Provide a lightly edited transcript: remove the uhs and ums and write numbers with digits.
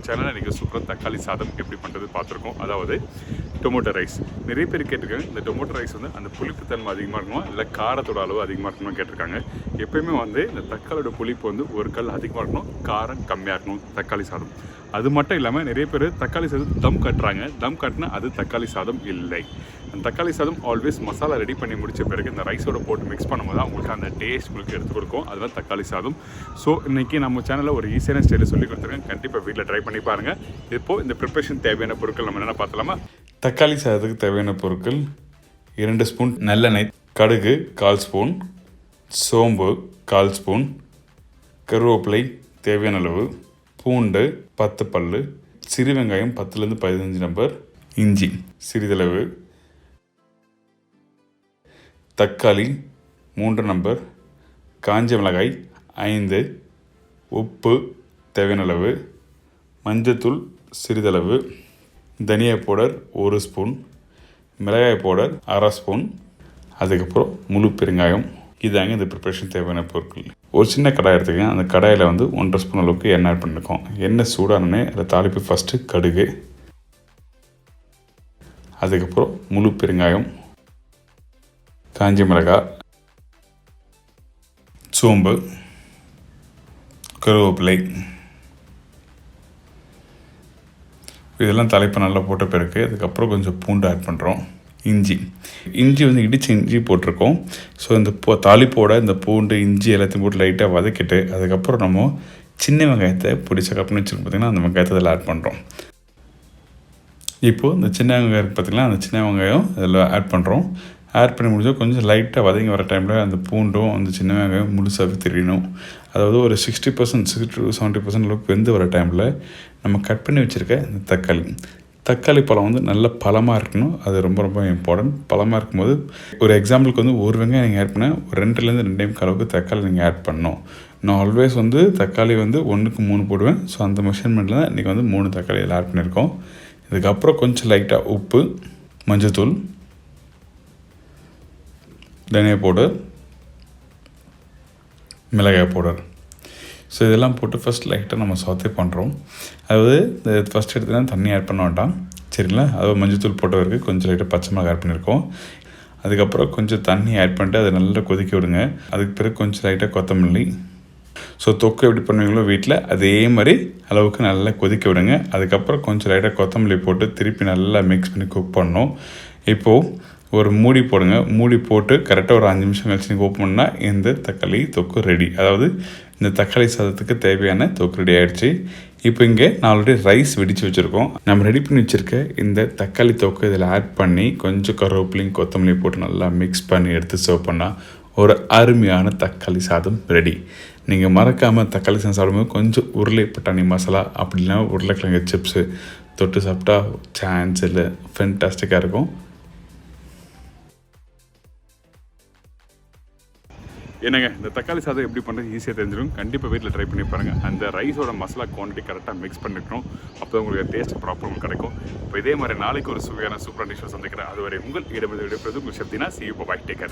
சேனலில் இன்றைக்கி சூப்பராக தக்காளி சாதம் எப்படி பண்ணுறது பார்த்துருக்கோம். அதாவது டொமேட்டோ ரைஸ். நிறைய பேர் கேட்டிருக்காங்க, இந்த டொமேட்டோ ரைஸ் வந்து அந்த புளிப்புத்தன்மை அதிகமாக இருக்கணும் இல்லை காரத்தோட அளவு அதிகமாக இருக்கணும்னு கேட்டிருக்காங்க. எப்போயுமே வந்து இந்த தக்காளியோட புளிப்பு வந்து ஒரு கல் அதிகமாக இருக்கணும், காரம் கம்மியாக இருக்கணும் தக்காளி சாதம். அது மட்டும் இல்லாமல் நிறைய பேர் தக்காளி சாதம் தம் கட்டுறாங்க. தம் கட்டினா அது தக்காளி சாதம் இல்லை. அந்த தக்காளி சாதம் ஆல்வேஸ் மசாலா ரெடி பண்ணி முடித்த பிறகு இந்த ரைஸோட போட்டு மிக்ஸ் பண்ணும்போது தான் உங்களுக்கு அந்த டேஸ்ட் உங்களுக்கு எடுத்து கொடுக்கும். அதுதான் தக்காளி சாதம். ஸோ இன்றைக்கி நம்ம சேனலில் ஒரு ஈஸியான ஸ்டைலில் சொல்லி கொடுத்துருக்கேன். கண்டிப்பாக வீட்டில் ட்ரை பண்ணி பாருங்கள். இப்போது இந்த ப்ரிப்ரேஷன் தேவையான பொருட்கள் நம்ம என்ன பார்த்தலாமா? தக்காளி சாதத்துக்கு தேவையான பொருட்கள் 2 ஸ்பூன் நல்லெண்ணெய், கடுகு 1/4 ஸ்பூன், சோம்பு 1/4 ஸ்பூன், கருவேப்பிலை தேவையான அளவு, பூண்டு 10 பல், சிறு வெங்காயம் 10லேருந்து 15 நம்பர், இஞ்சி சிறிதளவு, தக்காளி 3 நம்பர், காஞ்ச மிளகாய் 5, உப்பு தேவையான அளவு, மஞ்சத்தூள் சிறிதளவு, தனியா பவுடர் 1 ஸ்பூன், மிளகாய் பவுடர் 1/2 ஸ்பூன், அதுக்கப்புறம் முழு பெருங்காயம். இதாங்க இந்த ப்ரிப்ரேஷன் தேவையான பொருட்கள். ஒரு சின்ன கடாய் எடுத்துக்கங்க. அந்த கடாயில் வந்து 1.5 ஸ்பூன் அளவுக்கு எண்ணெய் ஆட் பண்ணிருக்கோம். எண்ணெய் சூடானே அதில் தாளிப்பு ஃபஸ்ட்டு கடுகு, அதுக்கப்புறம் முழு பெருங்காயம், காஞ்ச மிளகாய், சோம்பு, கருவேப்பிலை, இதெல்லாம் தலைப்பு நல்லா போட்ட பிறகு அதுக்கப்புறம் கொஞ்சம் பூண்டு ஆட் பண்ணுறோம். இஞ்சி வந்து இடித்து இஞ்சி போட்டிருக்கோம். ஸோ இந்த தாளிப்போட இந்த பூண்டு இஞ்சி எல்லாத்தையும் போட்டு லைட்டாக வதக்கிட்டு அதுக்கப்புறம் நம்ம சின்ன வெங்காயத்தை பிடிச்ச கப்புன்னு வச்சுருக்கோம். பார்த்திங்கன்னா அந்த வெங்காயத்தை அதில் ஆட் பண்ணுறோம். இப்போது இந்த சின்ன வெங்காயம் பார்த்திங்கன்னா அந்த சின்ன வெங்காயம் இதில் ஆட் பண்ணுறோம். ஆட் பண்ணி முடிஞ்சால் கொஞ்சம் லைட்டாக வதங்கி வர டைமில் அந்த பூண்டும் அந்த சின்ன வெங்காயம் முழுசாக தெரியணும். அதாவது ஒரு 60% 60 to 70% அளவுக்கு வெந்து வர டைமில் நம்ம கட் பண்ணி வச்சுருக்க இந்த தக்காளி பழம் வந்து நல்ல பழமாக இருக்கணும். அது ரொம்ப ரொம்ப இம்பார்ட்டன்ட். பழமாக இருக்கும்போது ஒரு எக்ஸாம்பிளுக்கு வந்து ஒரு வெங்காயம் நீங்கள் ஆட் பண்ணால் ஒரு 2லேருந்து 2.5 அளவுக்கு தக்காளி நீங்கள் ஆட் பண்ணணும். நான் ஆல்வேஸ் வந்து தக்காளி வந்து 1க்கு 3 போடுவேன். ஸோ அந்த மெஷர்மெண்ட்டில் தான் இன்றைக்கி வந்து 3 தக்காளி ஆட் பண்ணியிருக்கோம். இதுக்கப்புறம் கொஞ்சம் லைட்டாக உப்பு, மஞ்சத்தூள், தனியா பவுடர், மிளகாய் பவுடர். ஸோ இதெல்லாம் போட்டு ஃபஸ்ட் லைட்டாக நம்ம சாத்தே பண்ணுறோம். அதாவது ஃபஸ்ட் எடுத்துனா தண்ணி ஆட் பண்ண வேண்டாம், சரிங்களா? அதாவது மஞ்சத்தூள் போட்ட வரைக்கும் கொஞ்சம் லைட்டாக பச்சை மிளகாய் ஆட் பண்ணியிருக்கோம். அதுக்கப்புறம் கொஞ்சம் தண்ணி ஆட் பண்ணிட்டு அதை நல்லா கொதிக்க விடுங்க. அதுக்கு பிறகு கொஞ்சம் லைட்டாக கொத்தமல்லி. ஸோ தொக்கு எப்படி பண்ணுவீங்களோ வீட்டில் அதே மாதிரி அளவுக்கு நல்லா கொதிக்க விடுங்க. அதுக்கப்புறம் கொஞ்சம் லைட்டாக கொத்தமல்லி போட்டு திருப்பி நல்லா மிக்ஸ் பண்ணி குக் பண்ணணும். இப்போது ஒரு மூடி போடுங்க. மூடி போட்டு கரெக்டாக ஒரு 5 நிமிஷம் கழிச்சு நீங்கள் ஓப்பன் பண்ணால் இந்த தக்காளி தொக்கு ரெடி. அதாவது இந்த தக்காளி சாதத்துக்கு தேவையான தொக்கு ரெடி ஆகிடுச்சு. இப்போ இங்கே நான் ஆல்ரெடி ரைஸ் வெடித்து வச்சுருக்கோம். நம்ம ரெடி பண்ணி வச்சுருக்க இந்த தக்காளி தொக்கு இதில் ஆட் பண்ணி கொஞ்சம் கருவேப்பிலையும் கொத்தமல்லி போட்டு நல்லா மிக்ஸ் பண்ணி எடுத்து சர்வ் பண்ணால் ஒரு அருமையான தக்காளி சாதம் ரெடி. நீங்கள் மறக்காமல் தக்காளி சாதம் சாப்பிடும்போது கொஞ்சம் உருளை பட்டாணி மசாலா அப்படி இல்லைனா உருளைக்கிழங்கு சிப்ஸு தொட்டு சாப்பிட்டா சான்ஸ் இல்லை, ஃபென்டாஸ்டிக்காக இருக்கும். என்னங்க இந்த தக்காளி சாதம் எப்படி பண்ணுறது ஈஸியாக தெரிஞ்சிடும். கண்டிப்பாக வீட்டில் ட்ரை பண்ணி பாருங்கள். அந்த ரைஸோட மசாலா குவான்டிட்டி கரெக்டாக மிக்ஸ் பண்ணிக்கணும். அப்போ உங்களுக்கு டேஸ்ட் ப்ராப்பர் உங்களுக்கு கிடைக்கும். இப்போ இதே மாதிரி நாளைக்கு ஒரு சுவையான சூப்பரான டிஷ்ஷை சந்திக்கிறேன். அதுவரை உங்கள் இடமிருந்து விடைபெறுவது உங்கள் Deena. See you. Bye. Take care.